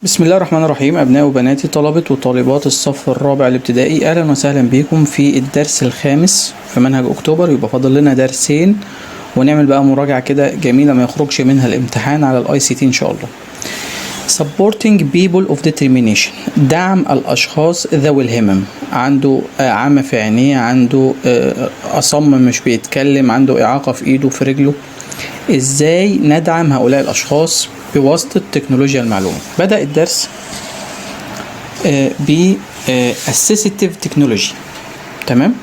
بسم الله الرحمن الرحيم. أبناء وبناتي طلبة وطالبات الصف الرابع الابتدائي، أهلا وسهلا بكم في الدرس الخامس في منهج أكتوبر. يبقى فاضل لنا درسين ونعمل بقى مراجعة كده جميلة ما يخرجش منها الامتحان على الاي سي تي إن شاء الله. Supporting people of determination، دعم الأشخاص ذوي الهمم. عنده عمى في عينيه، عنده أصم مش بيتكلم، عنده إعاقة في إيده في رجله. إزاي ندعم هؤلاء الأشخاص بواسطة تكنولوجيا المعلومة؟ بدأ الدرس ب assistive technology، تمام؟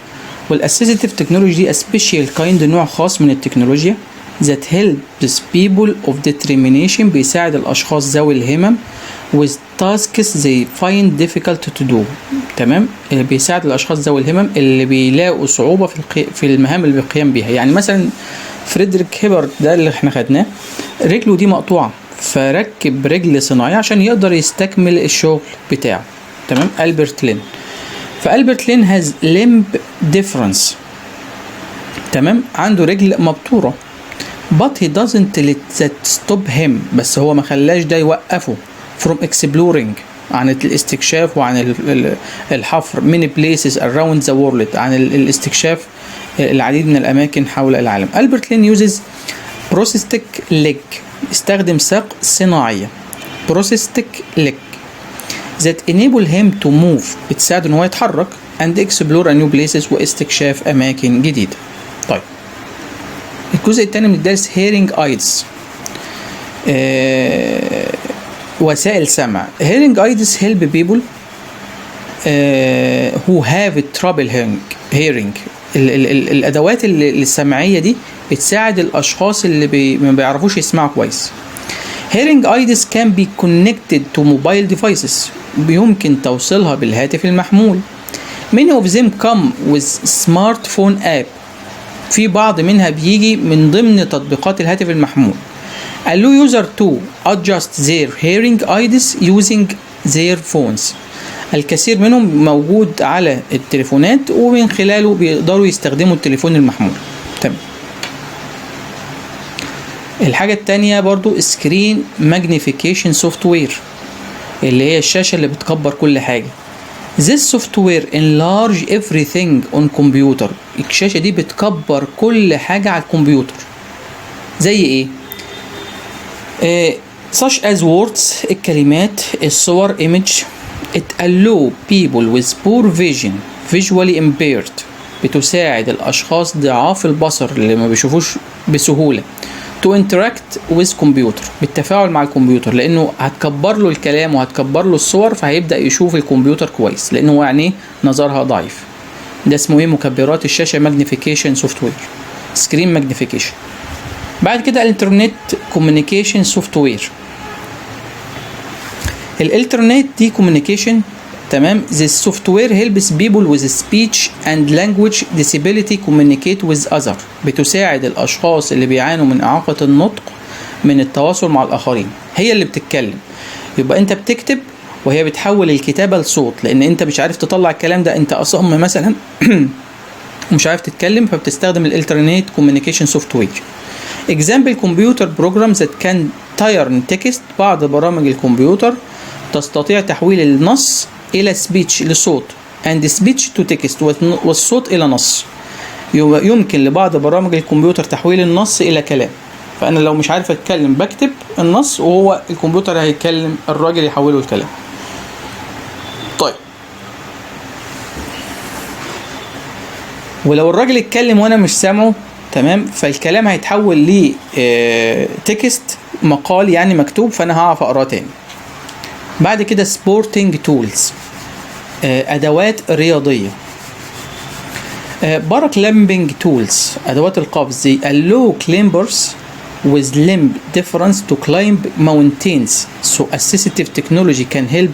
والassistive technology دي special kind، نوع خاص من التكنولوجيا that helps people of determination، بيساعد الأشخاص ذوي الهمم with tasks they find difficult to do، تمام؟ بيساعد الأشخاص ذوي الهمم اللي بيلاقوا صعوبة في المهام اللي بيقيم بيها. يعني مثلا فريدريك هيبرت ده اللي احنا خدناه، رجله دي مقطوعة فركب رجل صناعية عشان يقدر يستكمل الشغل بتاعه، تمام؟ ألبرت لين. فألبرت لين has limb difference، تمام؟ عنده رجل مبتورة. but he doesn't let that stop him، بس هو ما خلاش ده يوقفه from exploring، عن الاستكشاف وعن الحفر many places around the world، عن الاستكشاف العديد من الأماكن حول العالم. ألبرت لين uses prosthetic leg، استخدم ساق صناعية prosthetic leg that enable him to move، بتساعد ان هو يتحرك and explore a new places، واستكشاف أماكن جديدة. طيب الجزء الثاني من الدرس hearing aids، وسائل سمع. hearing aids help people who have trouble hearing. الأدوات السمعية دي بتساعد الأشخاص اللي ما بيعرفوش يسمعوا كويس. hearing aids can be connected to mobile devices، يمكن توصيلها بالهاتف المحمول. many of them come with smartphone app، في بعض منها بيجي من ضمن تطبيقات الهاتف المحمول. allow user to adjust their hearing aids using their phones، الكثير منهم موجود على التليفونات ومن خلاله بيقدروا يستخدموا التليفون المحمول، تمام. الحاجة التانية برضو سكرين ماجنيفيكيشن سوفت وير، اللي هي الشاشة اللي بتكبر كل حاجة. This software enlarge everything on computer، الشاشة دي بتكبر كل حاجة على الكمبيوتر. زي ايه؟ such as words، الكلمات، الصور image. It allow people with poor vision visually impaired، بتساعد الأشخاص ضعاف البصر اللي ما بيشوفوش بسهولة to interact with computer، بالتفاعل مع الكمبيوتر، لأنه هتكبر له الكلام وهتكبر له الصور فهيبدأ يشوف الكمبيوتر كويس، لأنه يعني نظرها ضعيف. ده اسمه ايه؟ مكبرات الشاشة magnification software، screen magnification. بعد كده الانترنت communication software. الالترنت دي كوميونيكيشن، تمام. This software helps people with speech and language disability communicate with other، بتساعد الأشخاص اللي بيعانوا من إعاقة النطق من التواصل مع الآخرين. هي اللي بتتكلم، يبقى أنت بتكتب وهي بتحول الكتابة لصوت، لأن أنت مش عارف تطلع الكلام ده، أنت أصم مثلا مش عارف تتكلم، فبتستخدم الالترنت communication software. example computer programs that can turn text، بعض برامج الكمبيوتر تستطيع تحويل النص إلى speech لصوت and speech to text، والصوت إلى نص. يمكن لبعض برامج الكمبيوتر تحويل النص إلى كلام، فأنا لو مش عارف أتكلم بكتب النص وهو الكمبيوتر هيتكلم، الراجل يحوله الكلام. طيب ولو الراجل اتكلم وأنا مش سامعه، تمام، فالكلام هيتحول لي تكست، مقال يعني مكتوب، فأنا هعرف أقراه تاني. بعد كده سبورتنج تولز، أدوات رياضية. باراكلامبنج تولز، أدوات القفز. زي allow climbers with limb difference to climb mountains، so assistive technology can help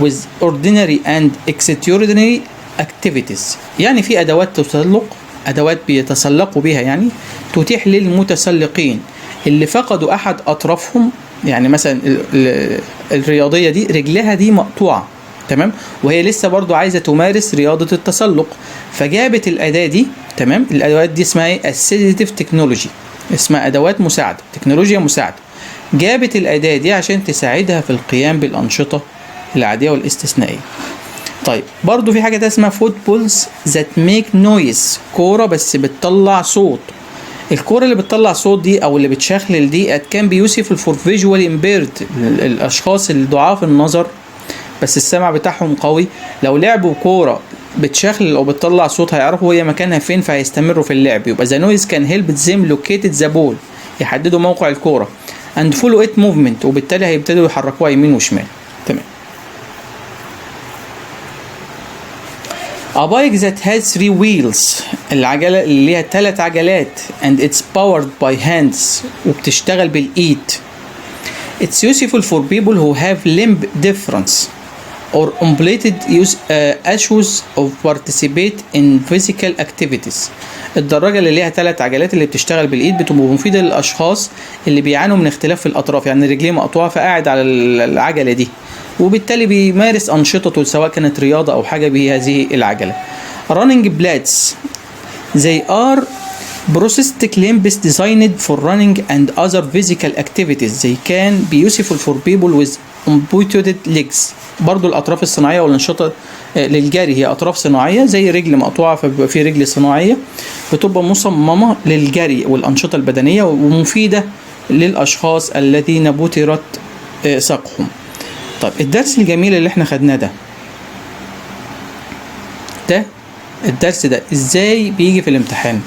with ordinary and extraordinary activities. يعني في أدوات تسلق، أدوات بيتسلقوا بيها، يعني تتيح للمتسلقين اللي فقدوا أحد أطرافهم. يعني مثلا الرياضية دي رجلها دي مقطوعة، تمام، وهي لسه برضو عايزة تمارس رياضة التسلق، فجابت الأداة دي، تمام. الأدوات دي اسمها ايه؟ assistive technology، اسمها أدوات مساعدة، تكنولوجيا مساعدة. جابت الأداة دي عشان تساعدها في القيام بالأنشطة العادية والاستثنائية. طيب برضو في حاجة اسمها فوتبولز ذات ميك نويز، كورة بس بتطلع صوت. الكورة اللي بتطلع صوت دي أو اللي بتشخلل دي كان بيوصف فور فيجوال امبيرد، الأشخاص الضعاف النظر بس السمع بتاعهم قوي، لو لعبوا كورة بتشخلل أو بتطلع صوت هيعرفوا هي مكانها فين فهيستمروا في اللعب. يبقى the noise can help them locate the ball، يحددوا موقع الكورة and follow it movement، وبالتالي هيبتدوا يحركوها يمين وشمال. تمام. A bike that has 3 wheels، العجلة اللي ليها 3 عجلات and it's powered by hands، وبتشتغل بالإيد. It's useful for people who have limb difference or completed issues of participate in physical activities. الدراجة اللي ليها 3 عجلات اللي بتشتغل بالإيد بتبقى مفيدة للأشخاص اللي بيعانوا من اختلاف في الأطراف، يعني رجليه مقطوعة فقاعد على العجلة دي، وبالتالي بيمارس أنشطته سواء كانت رياضة أو حاجة بهذه العجلة. Running blades they are prosthetic limbs designed for running and other physical activities. They can be useful for people with amputated legs. برضو الأطراف الصناعية والأنشطة للجري هي أطراف صناعية، زي رجل مقطوعة فبيبقى في رجل صناعية بتبقى مصممة للجري والأنشطة البدنية ومفيدة للأشخاص الذين بترت ساقهم. طيب الدرس الجميل اللي احنا خدناه ده الدرس ده ازاي بيجي في الامتحان؟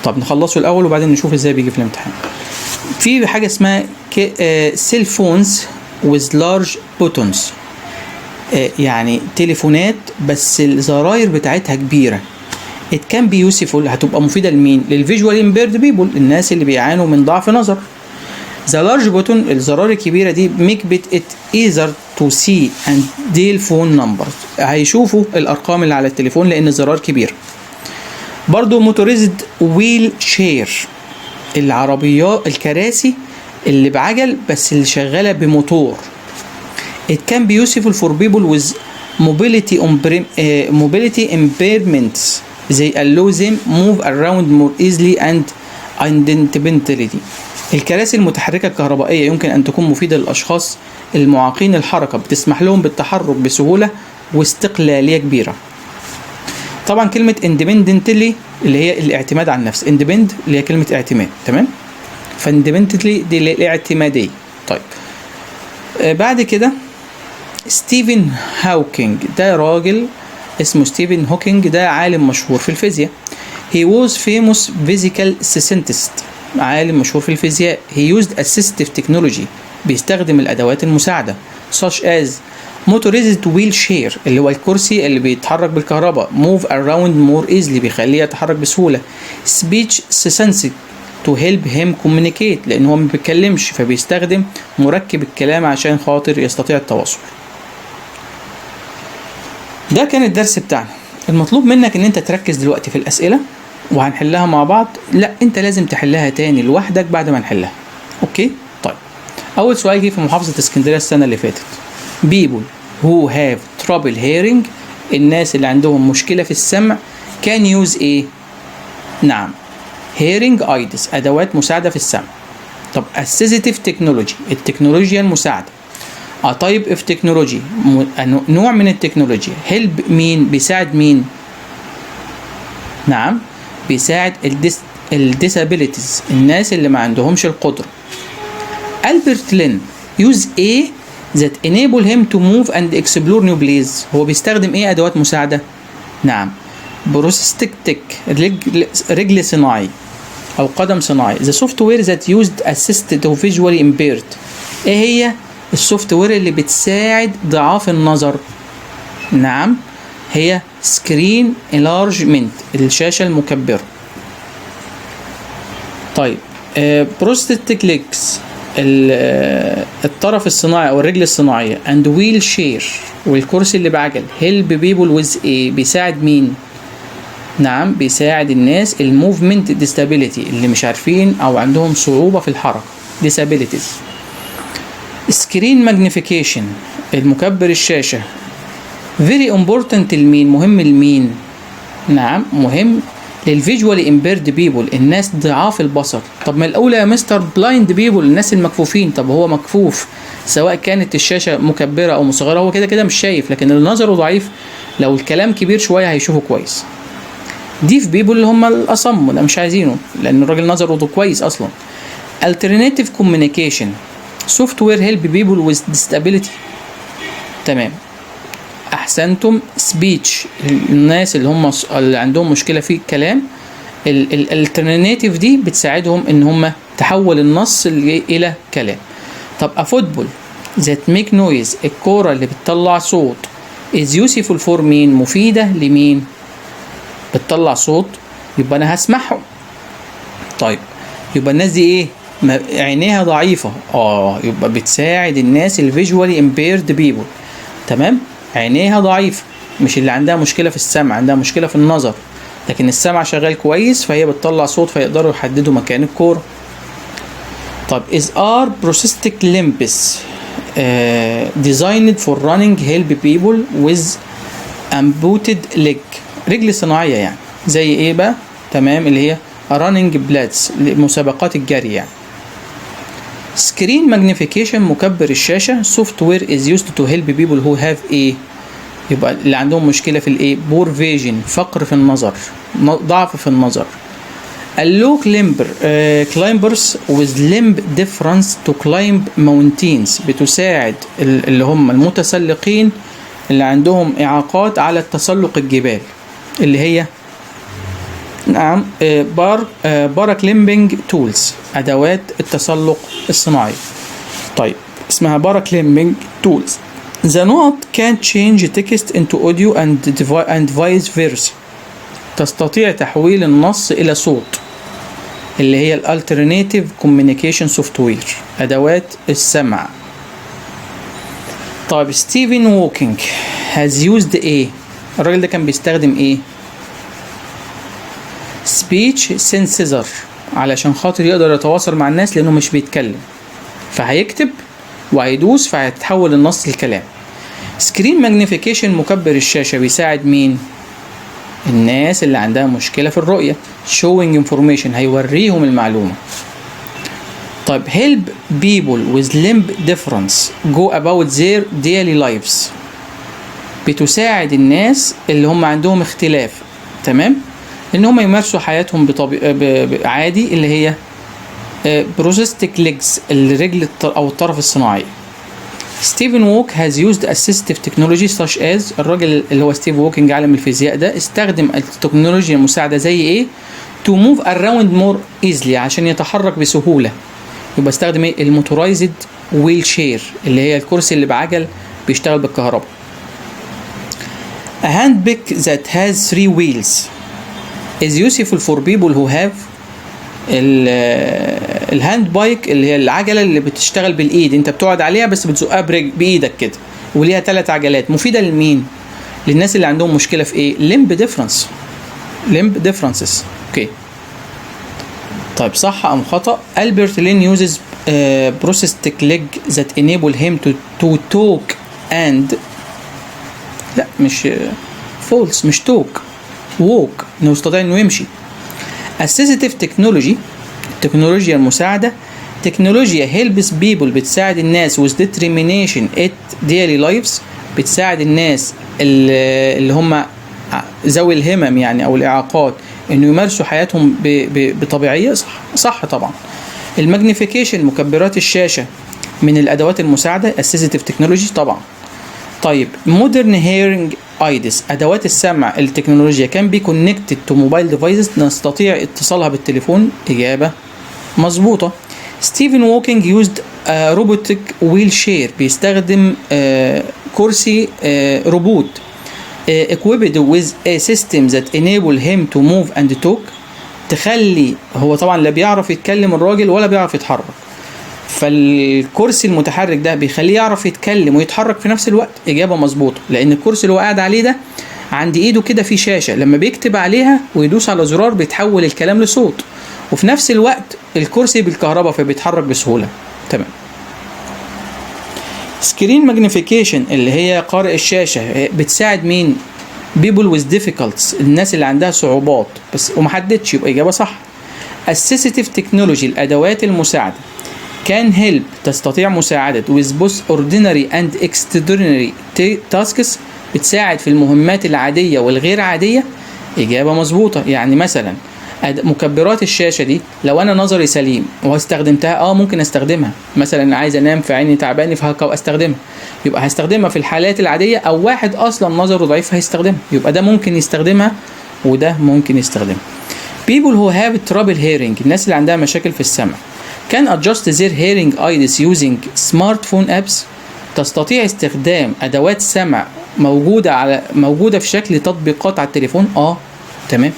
طب نخلصه الأول وبعدين نشوف ازاي بيجي في الامتحان. في حاجة اسمها cell phones with large buttons، يعني تليفونات بس الزراير بتاعتها كبيرة. it can be useful، هتبقى مفيدة لمين؟ للفيجوال impaired people، الناس اللي بيعانوا من ضعف نظر. the large button، الزرار الكبيرة دي make it easier to see and dial phone numbers، هيشوفوا الأرقام اللي على التليفون لأن الزرار كبير. برضو موتوريزد ويل شير، العربيات الكراسي اللي بعجل بس اللي شغالة بموتور. it can be useful for people with mobility impairments they allow them move around more easily and independently. الكراسي المتحركة الكهربائية يمكن أن تكون مفيدة للأشخاص المعاقين الحركة، بتسمح لهم بالتحرك بسهولة واستقلالية كبيرة. طبعا كلمة independently اللي هي الاعتماد على النفس، independent اللي هي كلمة اعتماد، تمام؟ فindependently دي الاعتمادية. طيب بعد كده ستيفن هوكينج، ده راجل اسمه ستيفن هوكينج، ده عالم مشهور في الفيزياء. he was famous physical scientist، عالم مشهور في الفيزياء. he used assistive technology، بيستخدم الأدوات المساعدة such as motorized wheelchair اللي هو الكرسي اللي بيتحرك بالكهرباء، move around more easily بيخليه يتحرك بسهولة، speech sensing to help him communicate لأن هو ما بيتكلمش فبيستخدم مركب الكلام عشان خاطر يستطيع التواصل. ده كان الدرس بتاعنا. المطلوب منك ان انت تركز دلوقتي في الأسئلة وهنحلها مع بعض. لا انت لازم تحلها تاني لوحدك بعد ما نحلها. اوكي؟ طيب اول سؤال جه في محافظة اسكندرية السنة اللي فاتت. people who have trouble hearing، الناس اللي عندهم مشكلة في السمع can use ايه؟ نعم hearing aids، ادوات مساعدة في السمع. طب assistive technology، التكنولوجيا المساعدة. a type of technology، نوع من التكنولوجيا. help مين؟ بيساعد مين؟ نعم بيساعد disabilities، الناس اللي ما عندهمش القدرة. ألبرت لين use a that enable him to move and explore new places، هو بيستخدم ايه أدوات مساعدة؟ نعم prosthetic رجل صناعي أو قدم صناعي. the software that used assist to visually impaired، ايه هي السوفت وير اللي بتساعد ضعاف النظر؟ نعم هي screen enlargement، الشاشة المكبرة. طيب prosthetic legs، الطرف الصناعي أو الرجل الصناعية and wheelchair، والكرسي اللي بعجل. help people with ايه؟ بيساعد مين؟ نعم بيساعد الناس الموفمنت disability اللي مش عارفين أو عندهم صعوبة في الحركة disabilities. screen magnification، المكبر الشاشة very important لمين؟ مهم لمين؟ نعم مهم للفيجوالي امبيرد بيبول، الناس ضعاف البصر. طب ما الاولى يا مستر بلايند بيبول، الناس المكفوفين. طب هو مكفوف سواء كانت الشاشه مكبره او مصغره، هو كده كده مش شايف، لكن اللي نظره ضعيف لو الكلام كبير شويه هيشوفه كويس. ديف بيبول اللي هم الاصم، ده مش عايزينه لان الراجل نظره كويس اصلا. alternative communication software help people with disability. تمام، احسنتم. سبيتش، الناس اللي عندهم مشكله في الكلام، الالترناتيف دي بتساعدهم ان هم تحول النص الى كلام. طب افوتبول ذات ميك نويز، الكوره اللي بتطلع صوت، از يوسفول فور مين، مفيده لمين؟ بتطلع صوت يبقى انا هسمعهم. طيب يبقى الناس دي ايه؟ عينيها ضعيفه، يبقى بتساعد الناس الفيجوالي امبيرد بيبول. تمام، عينيها ضعيفه، مش اللي عندها مشكله في السمع، عندها مشكله في النظر، لكن السمع شغال كويس فهي بتطلع صوت فيقدروا يحددوا مكان الكوره. طب is our prosthetic limbs designed for running help people with amputated leg، رجل صناعيه يعني زي ايه بقى؟ تمام، اللي هي running blades، مسابقات الجري يعني. سكرين ماجنيفيكيشن، مكبر الشاشه. سوفت وير از يوزد تو هيلب بيبل هو هاف ايه، يبقى اللي عندهم مشكله في الايه، بور فيجن، فقر في النظر، ضعف في النظر. اللو كلايمبرز with limb difference to climb mountains، بتساعد اللي هم المتسلقين اللي عندهم اعاقات على التسلق الجبال، اللي هي نعم باراكليمبينج تولز، ادوات التسلق الصناعي. طيب اسمها باراكليمبينج تولز. The note can change text into audio and vice versa، تستطيع تحويل النص الى صوت، اللي هي الالترناتيف كوميونيكيشن سوفت وير، ادوات السمع. طيب ستيفن ووكينج has used ايه، الراجل ده كان بيستخدم ايه؟ سبيتش سينسيزر، علشان خاطر يقدر يتواصل مع الناس لانه مش بيتكلم، فهيكتب وهيدوس فهيتحول النص لكلام. سكرين ماجنيفيكيشن، مكبر الشاشه، بيساعد مين؟ الناس اللي عندها مشكله في الرؤيه. showing information، هيوريهم المعلومه. طيب help people with limb difference go about their daily lives، بتساعد الناس اللي هم عندهم اختلاف، تمام، ان هم يمارسوا حياتهم عادي، اللي هي بروستيك ليجز، الرجل او الطرف الصناعي. ستيفن ووك has used assistive technology such as، الراجل اللي هو ستيف ووكينج عالم الفيزياء ده استخدم التكنولوجيا المساعده زي ايه؟ to move around more easily، عشان يتحرك بسهوله. يبقى استخدم ايه؟ الموتورايزد ويل شير، اللي هي الكرسي اللي بعجل بيشتغل بالكهرباء. a hand pick that has 3 wheels is useful for people who have الهاند بايك، اللي هي العجله اللي بتشتغل بالايد، انت بتقعد عليها بس بتزقها بايدك كده، وليها 3 عجلات. مفيده لمين؟ للناس اللي عندهم مشكله في ايه؟ ليمب ديفرنسز. اوكي طيب صح ام خطا؟ البرت لين يوزز بروستيك ليج ذات انيبل هيم تو توك اند، لا مش فولس، مش توك، ووك، انه يستطيع انه يمشي. assistive technology، التكنولوجيا المساعدة. تكنولوجيا helps people، بتساعد الناس with determination at daily lives، بتساعد الناس اللي هم ذوي الهمم يعني او الاعاقات انه يمارسوا حياتهم بطبيعية. صح طبعا. الماجنيفيكيشن، مكبرات الشاشة، من الادوات المساعدة assistive technology طبعا. طيب modern hearing aids، ادوات السمع التكنولوجيا كان بي كونكتد تو موبايل ديفايسز، نستطيع اتصالها بالتليفون. اجابه مظبوطه. ستيفن ووكينج يوزد روبوتيك ويل شير، بيستخدم كرسي روبوت. equipped with a system that enable him to move and talk، تخلي هو طبعا لا بيعرف يتكلم الراجل ولا بيعرف يتحرك، فالكرسي المتحرك ده بيخليه يعرف يتكلم ويتحرك في نفس الوقت. اجابه مظبوطه، لان الكرسي اللي هو قاعد عليه ده عند ايده كده في شاشه، لما بيكتب عليها ويدوس على زرار بيتحول الكلام لصوت، وفي نفس الوقت الكرسي بالكهرباء فبيتحرك بسهوله. تمام. سكرين ماجنيفيكيشن، اللي هي قارئ الشاشه، بتساعد مين؟ people with difficulties الناس اللي عندها صعوبات بس ومحددش، يبقى إجابة صح. assistive technology الأدوات المساعدة can help تستطيع مساعدة with both ordinary and extraordinary tasks بتساعد في المهمات العادية والغير عادية. إجابة مظبوطة. يعني مثلا مكبرات الشاشة دي لو أنا نظري سليم واستخدمتها ممكن أستخدمها، مثلا عايز أنام في عيني تعباني فهكا أستخدمها، يبقى هستخدمها في الحالات العادية، أو واحد أصلا نظره ضعيف هيستخدمها، يبقى ده ممكن يستخدمها وده ممكن يستخدمها. people who have trouble hearing الناس اللي عندها مشاكل في السمع can adjust their hearing aids using smartphone apps تستطيع استخدام أدوات سمع موجودة في شكل تطبيقات على التليفون. تمام.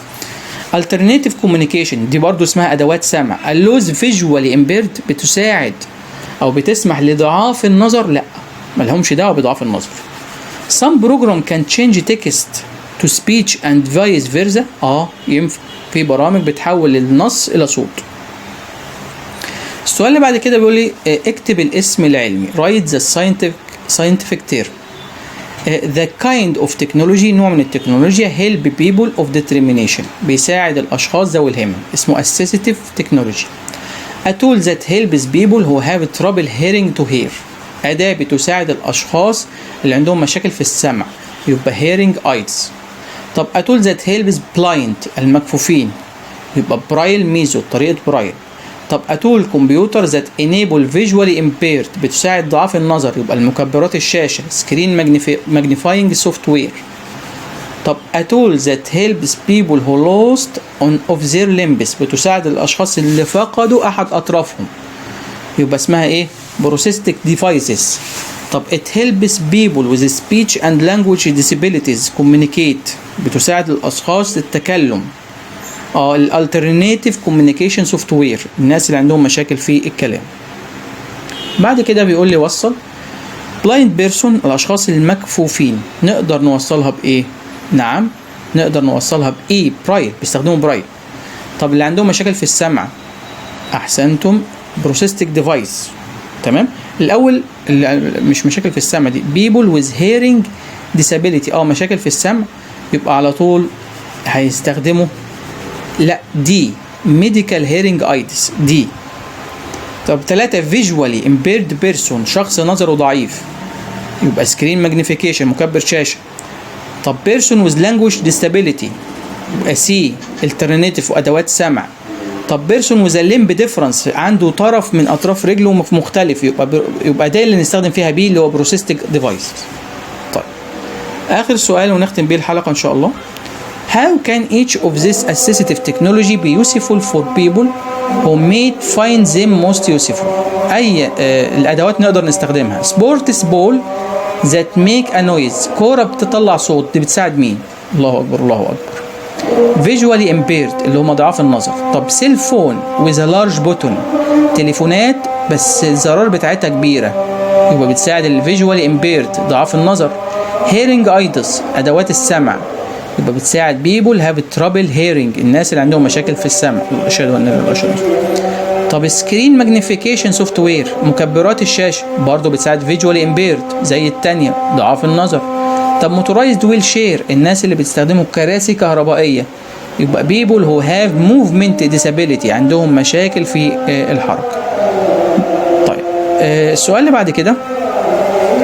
alternative communication دي برضو اسمها أدوات سمع. allows visually impaired بتساعد أو بتسمح لضعاف النظر، لا ملهمش دعوة بضعاف النظر. some program can change text to speech and vice versa ينفع، في برامج بتحول النص إلى صوت. السؤال اللي بعد كده بيقول لي اكتب الاسم العلمي write the scientific term. the kind of technology نوع من التكنولوجيا help people of determination بيساعد الأشخاص ذوي الهمم، اسمه assistive technology. a tool that helps people who have trouble hearing to hear أداة بتساعد الأشخاص اللي عندهم مشاكل في السمع، يبقى hearing aids. طب a tool that helps blind المكفوفين يبقى برايل ميزو طريقة برايل. طب a tool computer that enable visually impaired بتساعد ضعاف النظر يبقى المكبرات الشاشة screen magnifying software. طب a tool that helps people who lost of their limbs بتساعد الأشخاص اللي فقدوا أحد أطرافهم يبقى اسمها إيه؟ prosthetic devices. طب it helps people with speech and language disabilities communicate بتساعد الأشخاص التكلم. الالترناتيف كوميونيكيشن سوفت وير الناس اللي عندهم مشاكل في الكلام. بعد كده بيقول لي وصل بلايند بيرسون الاشخاص المكفوفين نقدر نوصلها بايه؟ نعم نقدر نوصلها بايه؟ برايل بيستخدموا برايل. طب اللي عندهم مشاكل في السمع احسنتم بروسيستيك ديفايس. تمام. الاول اللي مش مشاكل في السمع دي people with hearing disability مشاكل في السمع يبقى على طول هيستخدموا لا دي medical hearing aids دي. طب 3 visually impaired person شخص نظره ضعيف يبقى screen magnification مكبر شاشة. طب person with language disability يبقى سي alternative وأدوات سمع. طب person with a limb difference عنده طرف من أطراف رجله مختلف يبقى ده اللي نستخدم فيها بيه اللي هو prosthetic device. طيب آخر سؤال ونختم بيه الحلقة إن شاء الله. How can each of this assistive technology be useful for people who may find them most useful؟ أي الأدوات نقدر نستخدمها. Sports ball that make a noise كورة بتطلع صوت دي بتساعد مين؟ الله أكبر الله أكبر. Visually impaired اللي هم ضعاف النظر. طب cell phone with a large button تليفونات بس الزرار بتاعتها كبيرة يبقى بتساعد ال visually impaired ضعاف النظر. Hearing aids أدوات السمع يبقى بتساعد people have trouble hearing الناس اللي عندهم مشاكل في السمع. طب screen magnification software مكبرات الشاشة برضو بتساعد visually impaired زي التانية ضعاف النظر. طب motorized wheelchair الناس اللي بتستخدموا كراسي كهربائية يبقى people who have movement disability عندهم مشاكل في الحركة. طيب السؤال اللي بعد كده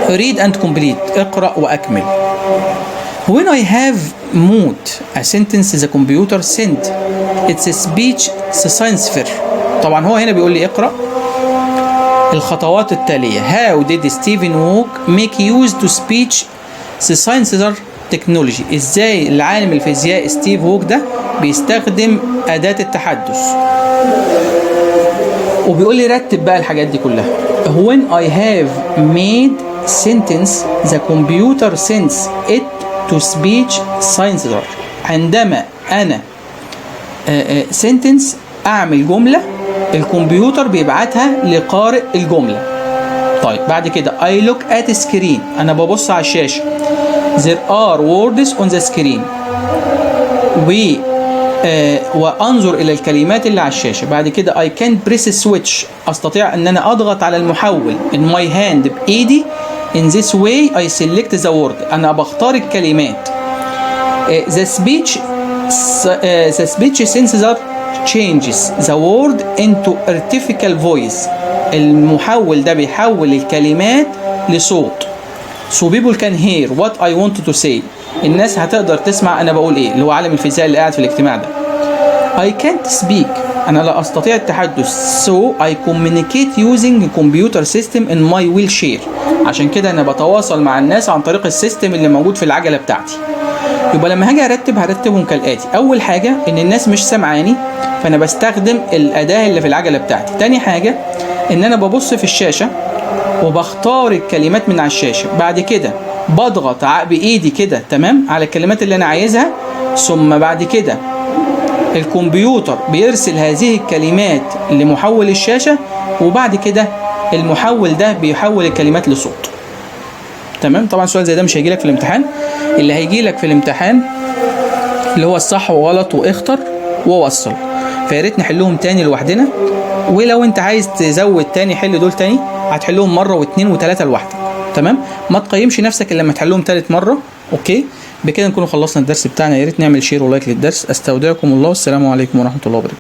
read and complete اقرأ وأكمل. When I have moved a sentence the computer sent it's a speech synthesizer. طبعا هو هنا بيقول لي اقرأ الخطوات التالية. How did Stephen Hawking make use to speech synthesizer technology؟ ازاي العالم الفيزياء ستيف هوك ده بيستخدم أداة التحدث. وبيقول لي رتب بقى الحاجات دي كلها. When I have made sentence the computer sends it to speech synthesizer. عندما أنا sentence أعمل جملة الكمبيوتر بيبعتها لقارئ الجملة. طيب بعد كده I look at screen أنا ببص على الشاشة. There are words on the screen وأنظر إلى الكلمات اللي على الشاشة. بعد كده I can press switch أستطيع أن أنا أضغط على المحول in my hand بإيدي. In this way I select the word أنا بختار الكلمات. the speech sensor changes the word into artificial voice. المحول ده بيحول الكلمات لصوت. So people can hear what I want to say. الناس هتقدر تسمع أنا بقول إيه، اللي هو عالم الفيزياء اللي قاعد في الاجتماع ده. I can't speak. أنا لا أستطيع التحدث. So I communicate using a computer system in my wheelchair. عشان كده أنا بتواصل مع الناس عن طريق السيستم اللي موجود في العجلة بتاعتي. يبقى لما هاجي هرتبهم كالآتي. أول حاجة إن الناس مش سامعاني، فأنا بستخدم الأداة اللي في العجلة بتاعتي. تاني حاجة إن أنا ببص في الشاشة وبختار الكلمات من على الشاشة. بعد كده بضغط بإيدي كده تمام على الكلمات اللي أنا عايزها، ثم بعد كده الكمبيوتر بيرسل هذه الكلمات لمحول الشاشة، وبعد كده المحول ده بيحول الكلمات لصوت. تمام. طبعا سؤال زي ده مش هيجيلك في الامتحان. اللي هيجيلك في الامتحان اللي هو الصح وغلط واختر ووصل، فيا ريت نحلهم تاني لوحدنا. ولو انت عايز تزود تاني حل دول تاني، هتحلهم مره واثنين وثلاثه لوحدك. تمام. ما تقيمش نفسك الا لما تحلهم ثالث مره. اوكي. بكده نكون خلصنا الدرس بتاعنا. يا ريت نعمل شير ولايك للدرس. استودعكم الله والسلام عليكم ورحمه الله وبركاته.